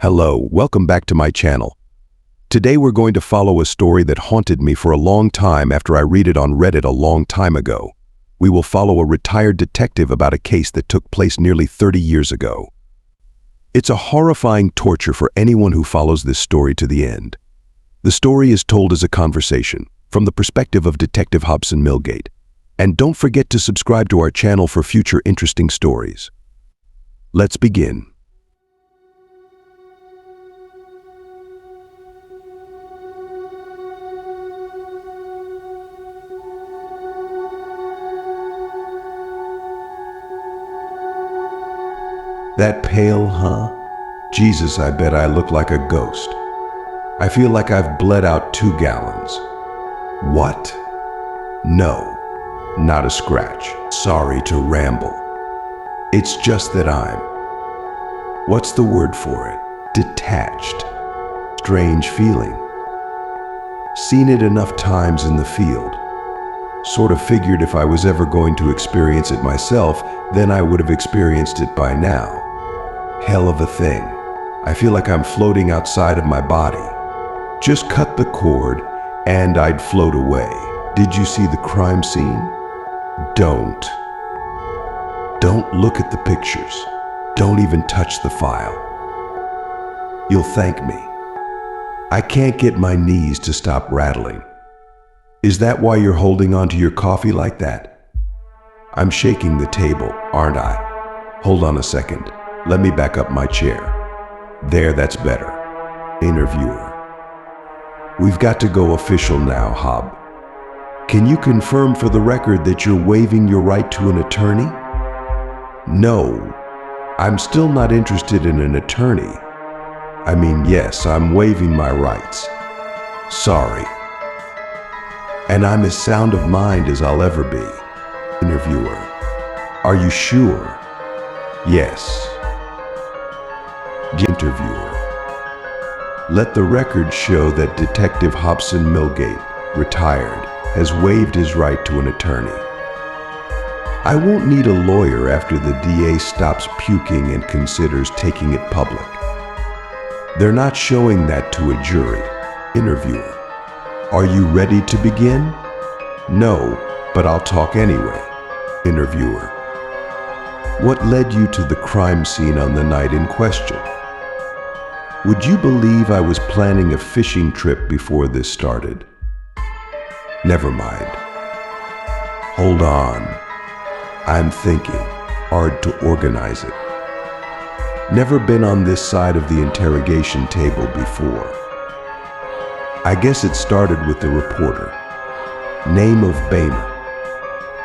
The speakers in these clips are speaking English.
Hello, welcome back to my channel. Today we're going to follow a story that haunted me for a long time after I read it on Reddit a long time ago. We will follow a retired detective about a case that took place nearly 30 years ago. It's a horrifying torture for anyone who follows this story to the end. The story is told as a conversation, from the perspective of Detective Hobson Millgate. And don't forget to subscribe to our channel for future interesting stories. Let's begin. That pale, huh? Jesus, I bet I look like a ghost. I feel like I've bled out 2 gallons. What? No, not a scratch. Sorry to ramble. It's just that what's the word for it? Detached. Strange feeling. Seen it enough times in the field. Sort of figured if I was ever going to experience it myself, then I would have experienced it by now. Hell of a thing. I feel like I'm floating outside of my body. Just cut the cord and I'd float away. Did you see the crime scene? Don't look at the pictures. Don't even touch the file. You'll thank me. I can't get my knees to stop rattling. Is that why you're holding onto your coffee like that? I'm shaking the table, aren't I? Hold on a second. Let me back up my chair. There, that's better. Interviewer. We've got to go official now, Hob. Can you confirm for the record that you're waiving your right to an attorney? No, I'm still not interested in an attorney. I mean, yes, I'm waiving my rights. Sorry. And I'm as sound of mind as I'll ever be. Interviewer. Are you sure? Yes. Interviewer. Let the record show that Detective Hobson Millgate, retired, has waived his right to an attorney. I won't need a lawyer after the DA stops puking and considers taking it public. They're not showing that to a jury. Interviewer. Are you ready to begin? No, but I'll talk anyway. Interviewer. What led you to the crime scene on the night in question? Would you believe I was planning a fishing trip before this started? Never mind. Hold on. I'm thinking. Hard to organize it. Never been on this side of the interrogation table before. I guess it started with the reporter. Name of Boehmer.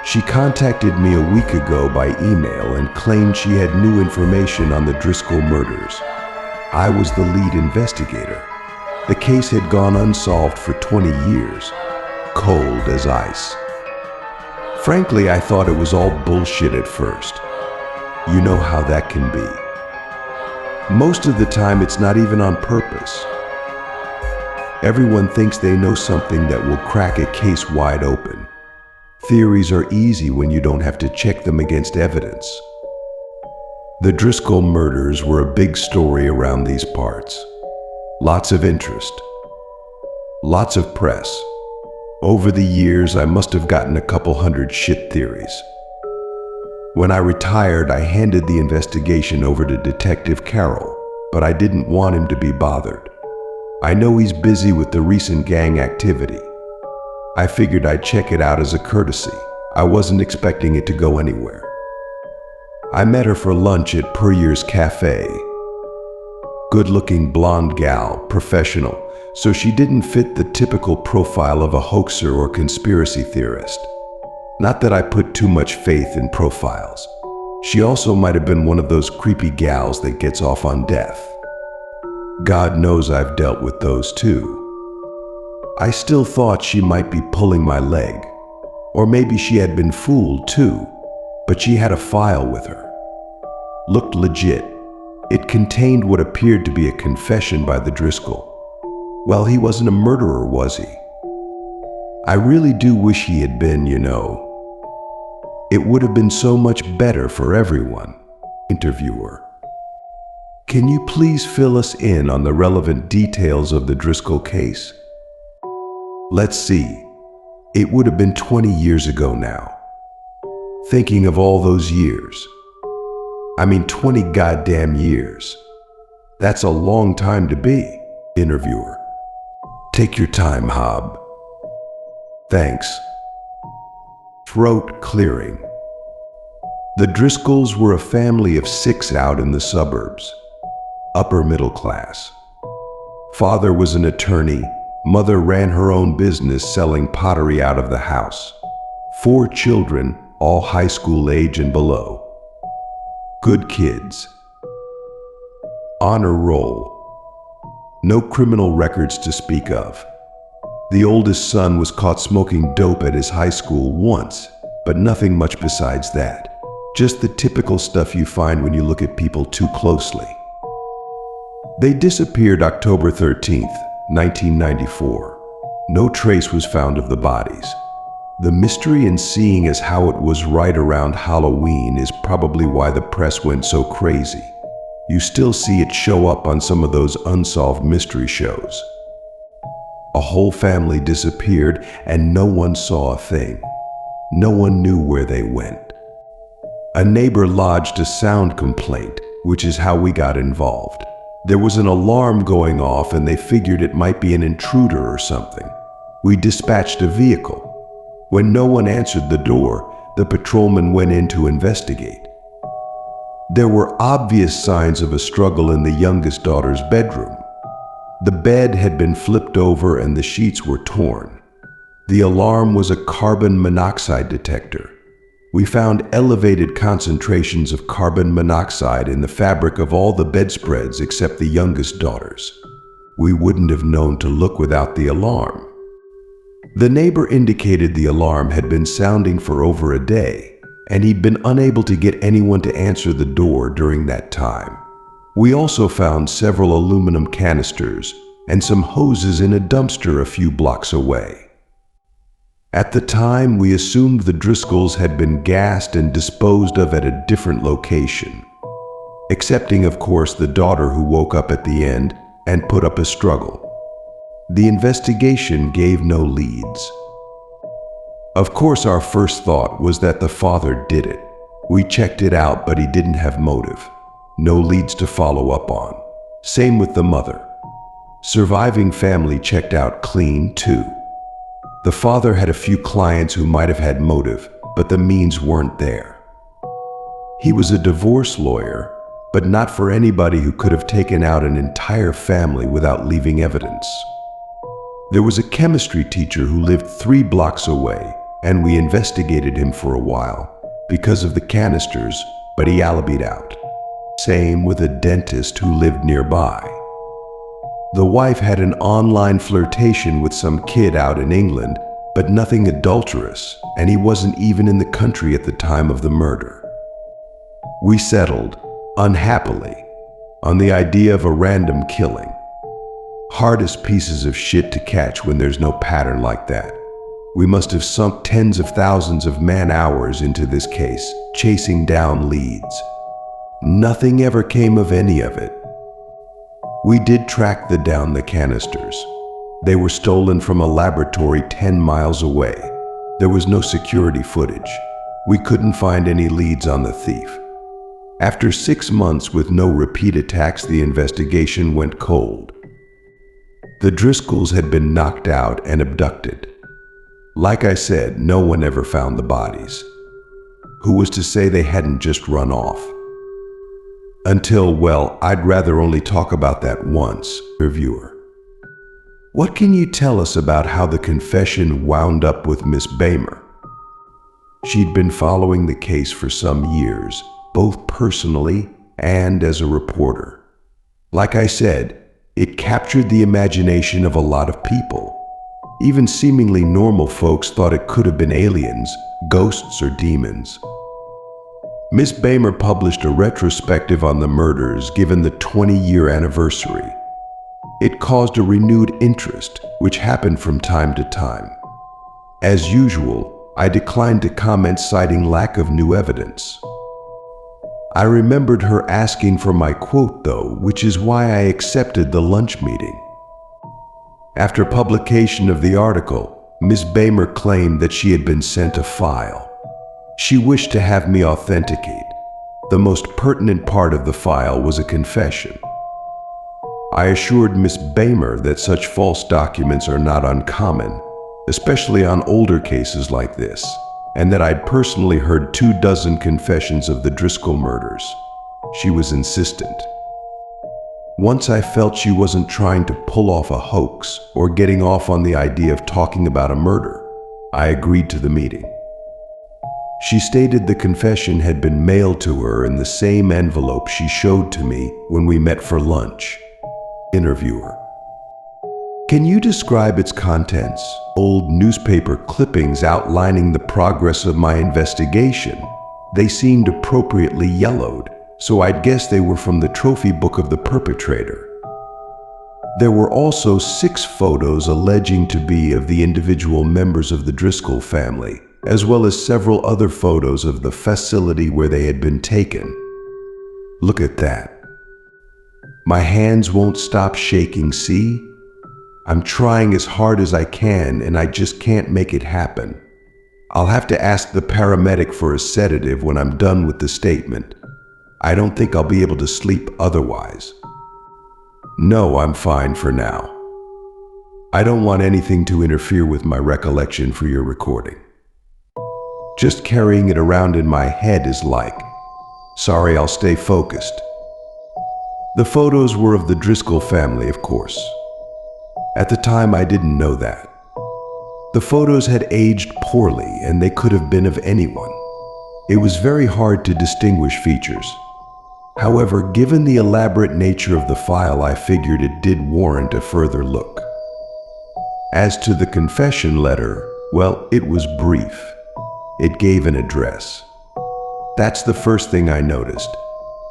She contacted me a week ago by email and claimed she had new information on the Driscoll murders. I was the lead investigator. The case had gone unsolved for 20 years, cold as ice. Frankly, I thought it was all bullshit at first. You know how that can be. Most of the time, it's not even on purpose. Everyone thinks they know something that will crack a case wide open. Theories are easy when you don't have to check them against evidence. The Driscoll murders were a big story around these parts. Lots of interest. Lots of press. Over the years, I must have gotten a couple hundred shit theories. When I retired, I handed the investigation over to Detective Carroll, but I didn't want him to be bothered. I know he's busy with the recent gang activity. I figured I'd check it out as a courtesy. I wasn't expecting it to go anywhere. I met her for lunch at Puryear's Cafe. Good-looking blonde gal, professional, so she didn't fit the typical profile of a hoaxer or conspiracy theorist. Not that I put too much faith in profiles. She also might have been one of those creepy gals that gets off on death. God knows I've dealt with those too. I still thought she might be pulling my leg, or maybe she had been fooled too, but she had a file with her. Looked legit. It contained what appeared to be a confession by the Driscoll. Well, he wasn't a murderer, was he? I really do wish he had been, you know. It would have been so much better for everyone. Interviewer. Can you please fill us in on the relevant details of the Driscoll case? Let's see. It would have been 20 years ago now. Thinking of all those years. 20 goddamn years. That's a long time to be. Interviewer. Take your time, Hob. Thanks. Throat clearing. The Driscolls were a family of 6 out in the suburbs. Upper middle class. Father was an attorney. Mother ran her own business selling pottery out of the house. 4 children, all high school age and below. Good kids. Honor roll. No criminal records to speak of. The oldest son was caught smoking dope at his high school once, but nothing much besides that. Just the typical stuff you find when you look at people too closely. They disappeared October 13th, 1994. No trace was found of the bodies. The mystery in seeing as how it was right around Halloween is probably why the press went so crazy. You still see it show up on some of those unsolved mystery shows. A whole family disappeared and no one saw a thing. No one knew where they went. A neighbor lodged a sound complaint, which is how we got involved. There was an alarm going off and they figured it might be an intruder or something. We dispatched a vehicle. When no one answered the door, the patrolman went in to investigate. There were obvious signs of a struggle in the youngest daughter's bedroom. The bed had been flipped over and the sheets were torn. The alarm was a carbon monoxide detector. We found elevated concentrations of carbon monoxide in the fabric of all the bedspreads except the youngest daughter's. We wouldn't have known to look without the alarm. The neighbor indicated the alarm had been sounding for over a day, and he'd been unable to get anyone to answer the door during that time. We also found several aluminum canisters and some hoses in a dumpster a few blocks away. At the time, we assumed the Driscolls had been gassed and disposed of at a different location, excepting, of course, the daughter who woke up at the end and put up a struggle. The investigation gave no leads. Of course, our first thought was that the father did it. We checked it out, but he didn't have motive. No leads to follow up on. Same with the mother. Surviving family checked out clean, too. The father had a few clients who might have had motive, but the means weren't there. He was a divorce lawyer, but not for anybody who could have taken out an entire family without leaving evidence. There was a chemistry teacher who lived 3 blocks away, and we investigated him for a while because of the canisters, but he alibied out. Same with a dentist who lived nearby. The wife had an online flirtation with some kid out in England, but nothing adulterous, and he wasn't even in the country at the time of the murder. We settled, unhappily, on the idea of a random killing. Hardest pieces of shit to catch when there's no pattern like that. We must have sunk tens of thousands of man-hours into this case, chasing down leads. Nothing ever came of any of it. We did track down the canisters. They were stolen from a laboratory 10 miles away. There was no security footage. We couldn't find any leads on the thief. After 6 months with no repeat attacks, the investigation went cold. The Driscolls had been knocked out and abducted. Like I said, no one ever found the bodies. Who was to say they hadn't just run off? Until, well, I'd rather only talk about that once, reviewer. What can you tell us about how the confession wound up with Miss Bamer? She'd been following the case for some years, both personally and as a reporter. Like I said, it captured the imagination of a lot of people. Even seemingly normal folks thought it could have been aliens, ghosts, or demons. Miss Bamer published a retrospective on the murders given the 20-year anniversary. It caused a renewed interest, which happened from time to time. As usual, I declined to comment, citing lack of new evidence. I remembered her asking for my quote though, which is why I accepted the lunch meeting. After publication of the article, Ms. Bamer claimed that she had been sent a file. She wished to have me authenticate. The most pertinent part of the file was a confession. I assured Ms. Bamer that such false documents are not uncommon, especially on older cases like this, and that I'd personally heard 24 confessions of the Driscoll murders. She was insistent. Once I felt she wasn't trying to pull off a hoax or getting off on the idea of talking about a murder, I agreed to the meeting. She stated the confession had been mailed to her in the same envelope she showed to me when we met for lunch. Interviewer: Can you describe its contents? Old newspaper clippings outlining the progress of my investigation. They seemed appropriately yellowed, so I'd guess they were from the trophy book of the perpetrator. There were also 6 photos alleging to be of the individual members of the Driscoll family, as well as several other photos of the facility where they had been taken. Look at that. My hands won't stop shaking, see? I'm trying as hard as I can and I just can't make it happen. I'll have to ask the paramedic for a sedative when I'm done with the statement. I don't think I'll be able to sleep otherwise. No, I'm fine for now. I don't want anything to interfere with my recollection for your recording. Just carrying it around in my head is like, sorry, I'll stay focused. The photos were of the Driscoll family, of course. At the time, I didn't know that. The photos had aged poorly and they could have been of anyone. It was very hard to distinguish features. However, given the elaborate nature of the file, I figured it did warrant a further look. As to the confession letter, well, it was brief. It gave an address. That's the first thing I noticed.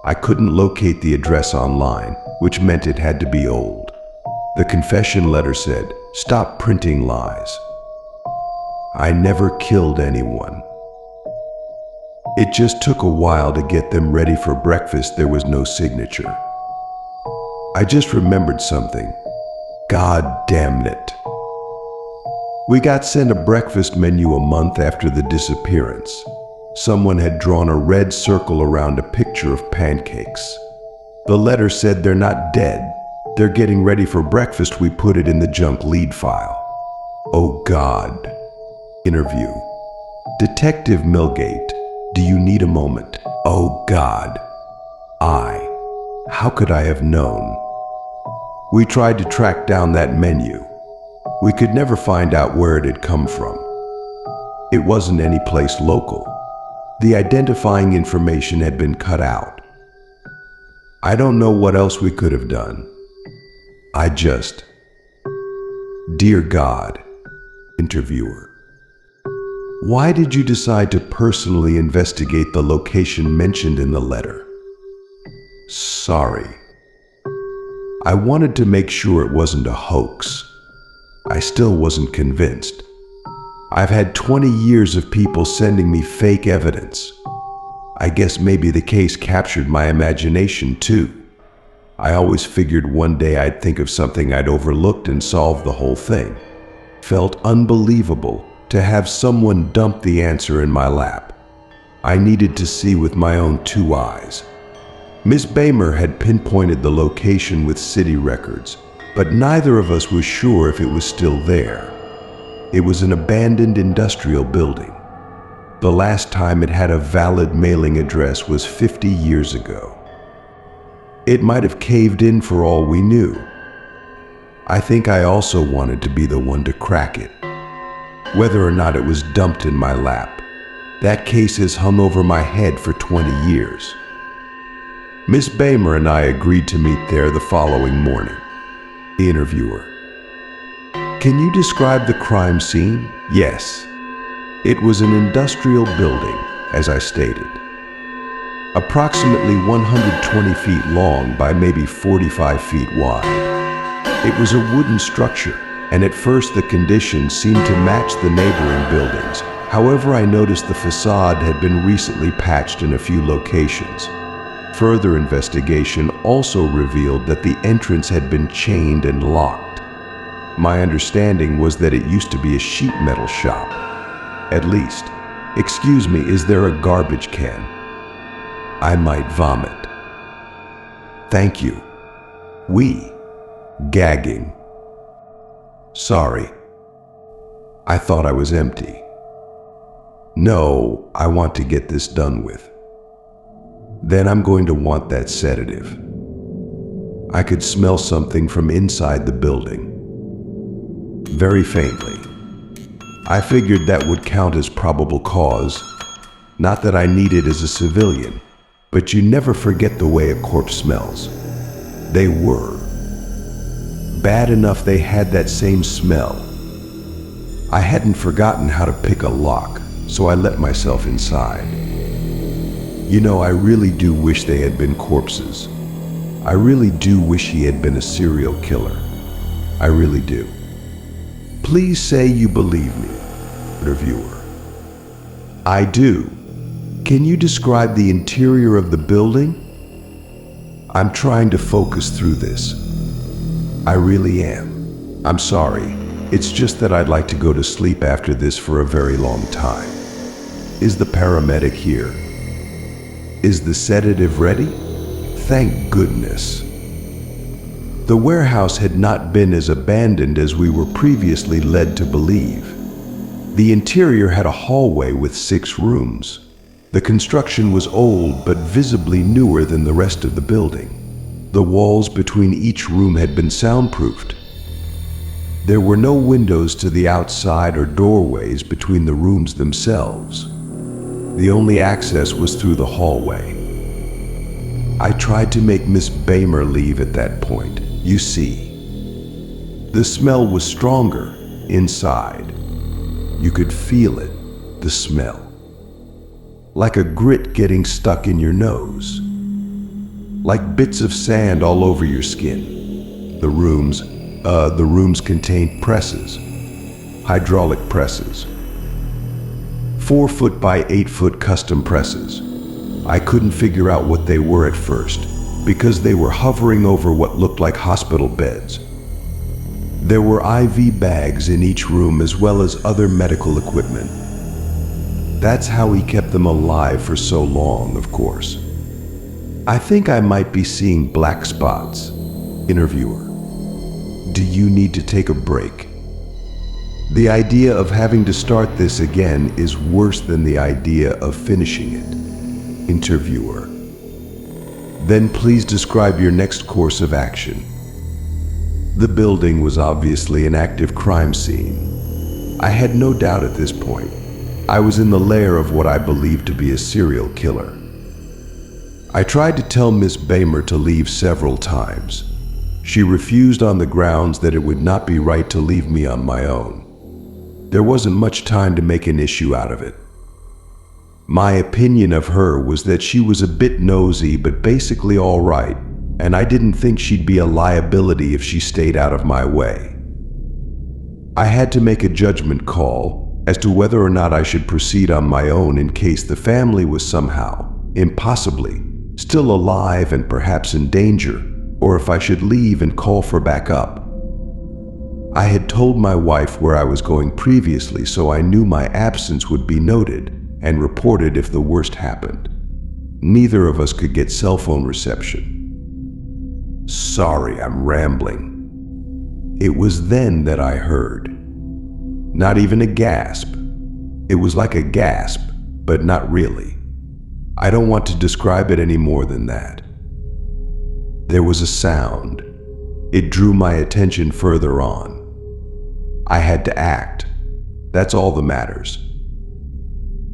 I couldn't locate the address online, which meant it had to be old. The confession letter said, "Stop printing lies. I never killed anyone." It just took a while to get them ready for breakfast. There was no signature. I just remembered something. God damn it. We got sent a breakfast menu a month after the disappearance. Someone had drawn a red circle around a picture of pancakes. The letter said they're not dead. They're getting ready for breakfast. We put it in the junk lead file. Oh God. Interview: Detective Milgate, do you need a moment? Oh God. How could I have known? We tried to track down that menu. We could never find out where it had come from. It wasn't any place local. The identifying information had been cut out. I don't know what else we could have done. Dear God. Interviewer: Why did you decide to personally investigate the location mentioned in the letter? Sorry. I wanted to make sure it wasn't a hoax. I still wasn't convinced. I've had 20 years of people sending me fake evidence. I guess maybe the case captured my imagination too. I always figured one day I'd think of something I'd overlooked and solve the whole thing. Felt unbelievable to have someone dump the answer in my lap. I needed to see with my own 2 eyes. Miss Bamer had pinpointed the location with city records, but neither of us was sure if it was still there. It was an abandoned industrial building. The last time it had a valid mailing address was 50 years ago. It might have caved in for all we knew. I think I also wanted to be the one to crack it. Whether or not it was dumped in my lap, that case has hung over my head for 20 years. Miss Bamer and I agreed to meet there the following morning. The interviewer: Can you describe the crime scene? Yes. It was an industrial building, as I stated. Approximately 120 feet long by maybe 45 feet wide. It was a wooden structure, and at first the conditions seemed to match the neighboring buildings. However, I noticed the facade had been recently patched in a few locations. Further investigation also revealed that the entrance had been chained and locked. My understanding was that it used to be a sheet metal shop. At least. Excuse me, is there a garbage can? I might vomit. Thank you. We. Gagging. Sorry. I thought I was empty. No, I want to get this done with. Then I'm going to want that sedative. I could smell something from inside the building. Very faintly. I figured that would count as probable cause. Not that I need it as a civilian, but you never forget the way a corpse smells. They were. Bad enough they had that same smell. I hadn't forgotten how to pick a lock, so I let myself inside. You know, I really do wish they had been corpses. I really do wish he had been a serial killer. I really do. Please say you believe me, reviewer. I do. Can you describe the interior of the building? I'm trying to focus through this. I really am. I'm sorry. It's just that I'd like to go to sleep after this for a very long time. Is the paramedic here? Is the sedative ready? Thank goodness. The warehouse had not been as abandoned as we were previously led to believe. The interior had a hallway with 6 rooms. The construction was old but visibly newer than the rest of the building. The walls between each room had been soundproofed. There were no windows to the outside or doorways between the rooms themselves. The only access was through the hallway. I tried to make Miss Bamer leave at that point. You see, the smell was stronger inside. You could feel it, the smell. Like a grit getting stuck in your nose. Like bits of sand all over your skin. The rooms contained presses, hydraulic presses. 4-foot by 8-foot custom presses. I couldn't figure out what they were at first, because they were hovering over what looked like hospital beds. There were IV bags in each room as well as other medical equipment. That's how he kept them alive for so long, of course. I think I might be seeing black spots. Interviewer. Do you need to take a break? The idea of having to start this again is worse than the idea of finishing it. Interviewer. Then please describe your next course of action. The building was obviously an active crime scene. I had no doubt at this point. I was in the lair of what I believed to be a serial killer. I tried to tell Miss Bamer to leave several times. She refused on the grounds that it would not be right to leave me on my own. There wasn't much time to make an issue out of it. My opinion of her was that she was a bit nosy but basically all right, and I didn't think she'd be a liability if she stayed out of my way. I had to make a judgment call as to whether or not I should proceed on my own in case the family was somehow, impossibly, still alive and perhaps in danger, or if I should leave and call for backup. I had told my wife where I was going previously, so I knew my absence would be noted and reported if the worst happened. Neither of us could get cell phone reception. Sorry, I'm rambling. It was then that I heard. Not even a gasp. It was like a gasp, but not really. I don't want to describe it any more than that. There was a sound. It drew my attention further on. I had to act. That's all that matters.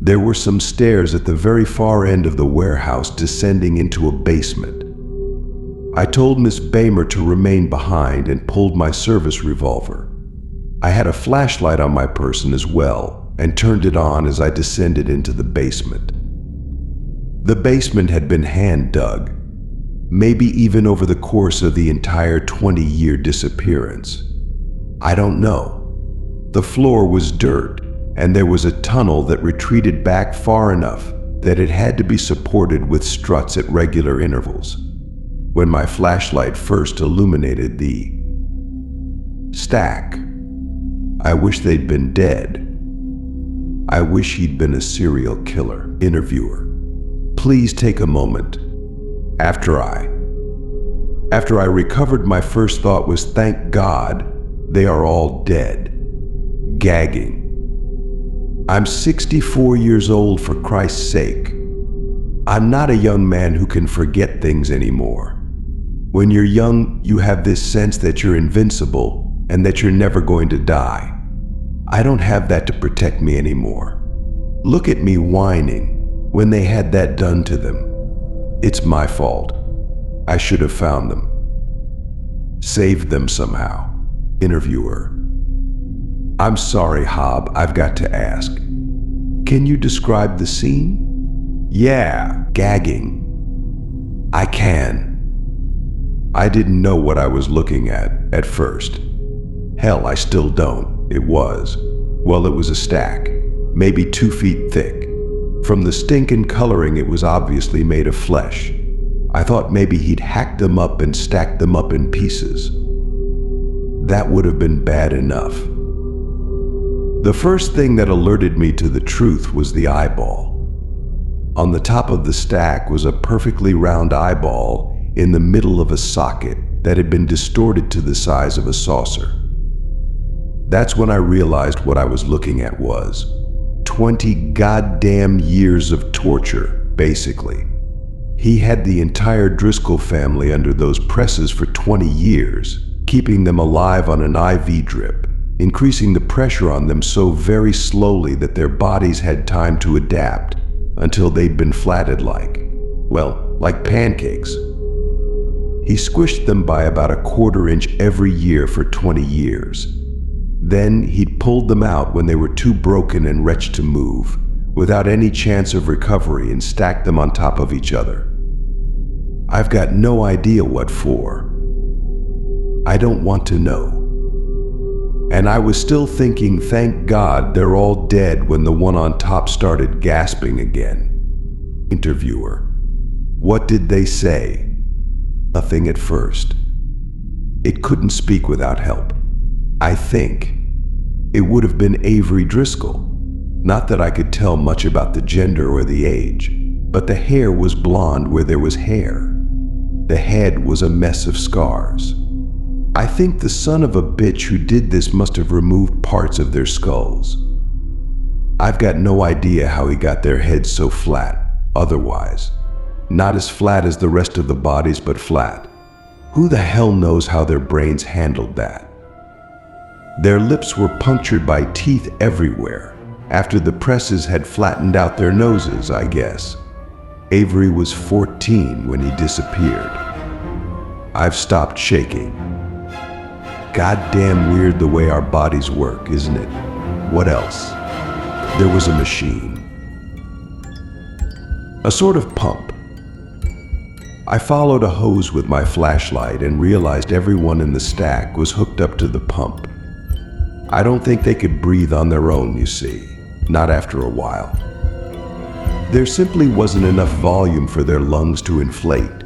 There were some stairs at the very far end of the warehouse descending into a basement. I told Miss Bamer to remain behind and pulled my service revolver. I had a flashlight on my person as well and turned it on as I descended into the basement. The basement had been hand dug, maybe even over the course of the entire 20-year disappearance. I don't know. The floor was dirt, and there was a tunnel that retreated back far enough that it had to be supported with struts at regular intervals. When my flashlight first illuminated the stack, I wish they'd been dead. I wish he'd been a serial killer. Interviewer: please take a moment. After I recovered, my first thought was, thank God they are all dead. Gagging: I'm 64 years old, for Christ's sake. I'm not a young man who can forget things anymore. When you're young, you have this sense that you're invincible and that you're never going to die. I don't have that to protect me anymore. Look at me whining when they had that done to them. It's my fault. I should have found them. Saved them somehow. Interviewer: I'm sorry, Hob, I've got to ask. Can you describe the scene? Yeah. Gagging: I can. I didn't know what I was looking at first. Hell, I still don't. It was a stack, maybe 2 feet thick. From the stink and coloring, it was obviously made of flesh. I thought maybe he'd hacked them up and stacked them up in pieces. That would have been bad enough. The first thing that alerted me to the truth was the eyeball. On the top of the stack was a perfectly round eyeball in the middle of a socket that had been distorted to the size of a saucer. That's when I realized what I was looking at was 20 goddamn years of torture, basically. He had the entire Driscoll family under those presses for 20 years, keeping them alive on an IV drip, increasing the pressure on them so very slowly that their bodies had time to adapt until they'd been flattened like pancakes. He squished them by about a 1/4 inch every year for 20 years. Then he'd pulled them out when they were too broken and wretched to move, without any chance of recovery, and stacked them on top of each other. I've got no idea what for. I don't want to know. And I was still thinking, thank God they're all dead, when the one on top started gasping again. Interviewer: what did they say? Nothing at first. It couldn't speak without help. I think it would have been Avery Driscoll. Not that I could tell much about the gender or the age, but the hair was blonde where there was hair. The head was a mess of scars. I think the son of a bitch who did this must have removed parts of their skulls. I've got no idea how he got their heads so flat, otherwise. Not as flat as the rest of the bodies, but flat. Who the hell knows how their brains handled that? Their lips were punctured by teeth everywhere, after the presses had flattened out their noses, I guess. Avery was 14 when he disappeared. I've stopped shaking. Goddamn weird the way our bodies work, isn't it? What else? There was a machine. A sort of pump. I followed a hose with my flashlight and realized everyone in the stack was hooked up to the pump. I don't think they could breathe on their own, you see. Not after a while. There simply wasn't enough volume for their lungs to inflate.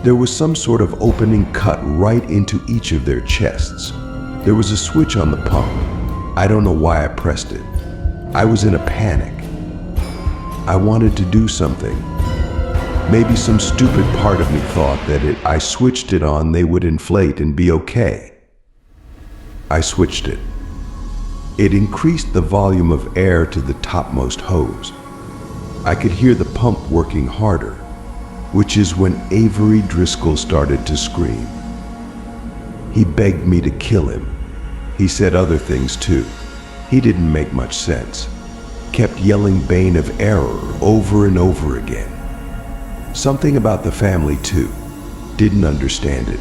There was some sort of opening cut right into each of their chests. There was a switch on the pump. I don't know why I pressed it. I was in a panic. I wanted to do something. Maybe some stupid part of me thought that if I switched it on, they would inflate and be okay. I switched it. It increased the volume of air to the topmost hose. I could hear the pump working harder, which is when Avery Driscoll started to scream. He begged me to kill him. He said other things too. He didn't make much sense. Kept yelling Bane of Error over and over again. Something about the family too. Didn't understand it.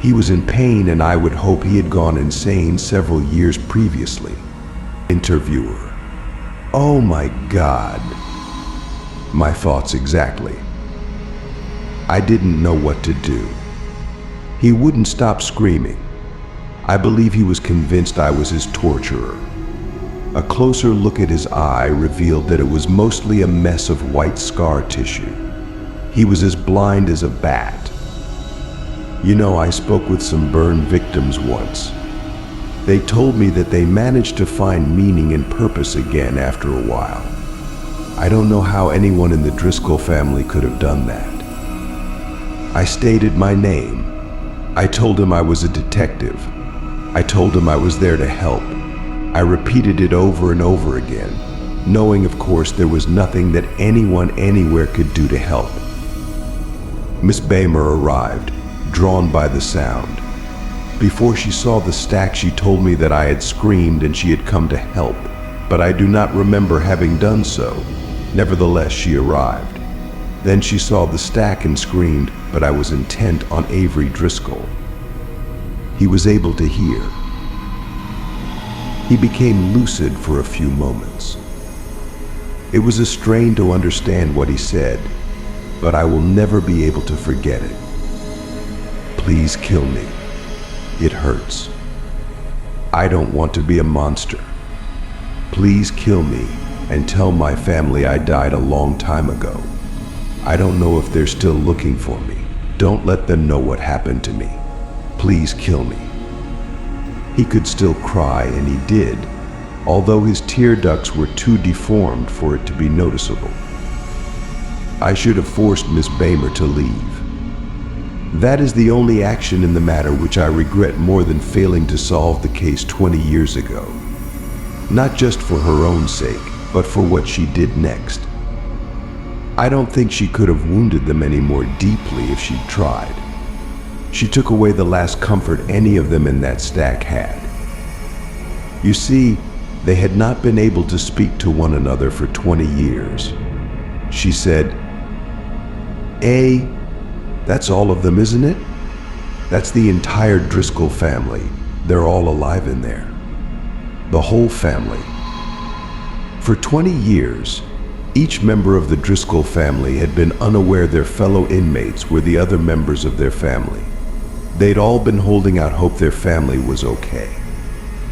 He was in pain, and I would hope he had gone insane several years previously. Interviewer: oh my God. My thoughts exactly. I didn't know what to do. He wouldn't stop screaming. I believe he was convinced I was his torturer. A closer look at his eye revealed that it was mostly a mess of white scar tissue. He was as blind as a bat. You know, I spoke with some burn victims once. They told me that they managed to find meaning and purpose again after a while. I don't know how anyone in the Driscoll family could have done that. I stated my name. I told him I was a detective. I told him I was there to help. I repeated it over and over again, knowing, of course, there was nothing that anyone anywhere could do to help. Miss Bamer arrived, drawn by the sound. Before she saw the stack, she told me that I had screamed and she had come to help, but I do not remember having done so. Nevertheless, she arrived. Then she saw the stack and screamed, but I was intent on Avery Driscoll. He was able to hear. He became lucid for a few moments. It was a strain to understand what he said, but I will never be able to forget it. Please kill me. It hurts. I don't want to be a monster. Please kill me and tell my family I died a long time ago. I don't know if they're still looking for me. Don't let them know what happened to me. Please kill me. He could still cry, and he did, although his tear ducts were too deformed for it to be noticeable. I should have forced Miss Bamer to leave. That is the only action in the matter which I regret more than failing to solve the case 20 years ago. Not just for her own sake, but for what she did next. I don't think she could have wounded them any more deeply if she'd tried. She took away the last comfort any of them in that stack had. You see, they had not been able to speak to one another for 20 years. She said, that's all of them, isn't it? That's the entire Driscoll family. They're all alive in there. The whole family. For 20 years, each member of the Driscoll family had been unaware their fellow inmates were the other members of their family. They'd all been holding out hope their family was okay.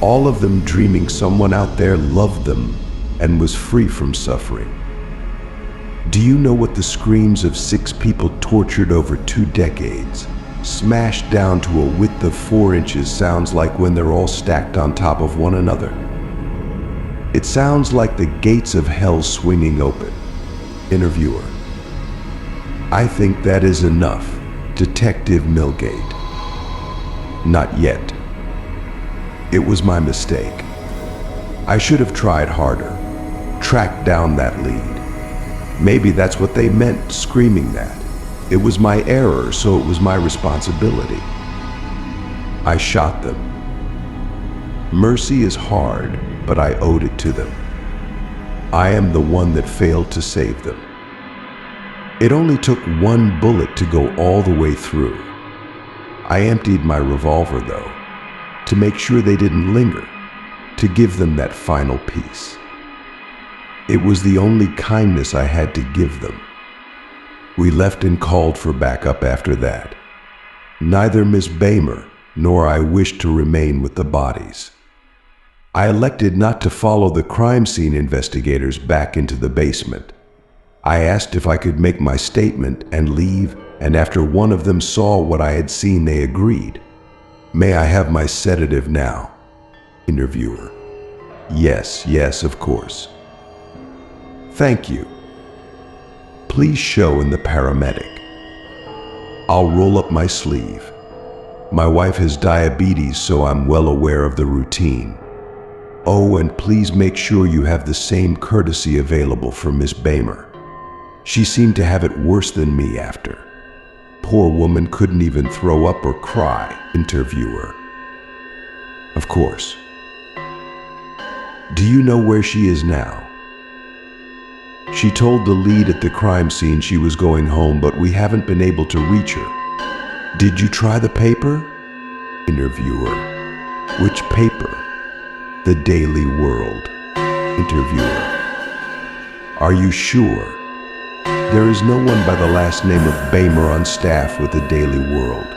All of them dreaming someone out there loved them and was free from suffering. Do you know what the screams of 6 people tortured over 2 decades, smashed down to a width of 4 inches, sounds like when they're all stacked on top of one another? It sounds like the gates of hell swinging open. Interviewer: I think that is enough, Detective Millgate. Not yet. It was my mistake. I should have tried harder, tracked down that lead. Maybe that's what they meant, screaming that. It was my error, so it was my responsibility. I shot them. Mercy is hard, but I owed it to them. I am the one that failed to save them. It only took 1 bullet to go all the way through. I emptied my revolver, though, to make sure they didn't linger, to give them that final piece. It was the only kindness I had to give them. We left and called for backup after that. Neither Miss Bamer nor I wished to remain with the bodies. I elected not to follow the crime scene investigators back into the basement. I asked if I could make my statement and leave, and after one of them saw what I had seen, they agreed. May I have my sedative now? Interviewer: Yes, of course. Thank you. Please show in the paramedic. I'll roll up my sleeve. My wife has diabetes, so I'm well aware of the routine. Oh, and please make sure you have the same courtesy available for Miss Bamer. She seemed to have it worse than me after. Poor woman couldn't even throw up or cry. Interviewer: Of course. Do you know where she is now? She told the lead at the crime scene she was going home, but we haven't been able to reach her. Did you try the paper? Interviewer: Which paper? The Daily World. Interviewer: Are you sure? There is no one by the last name of Bamer on staff with the Daily World.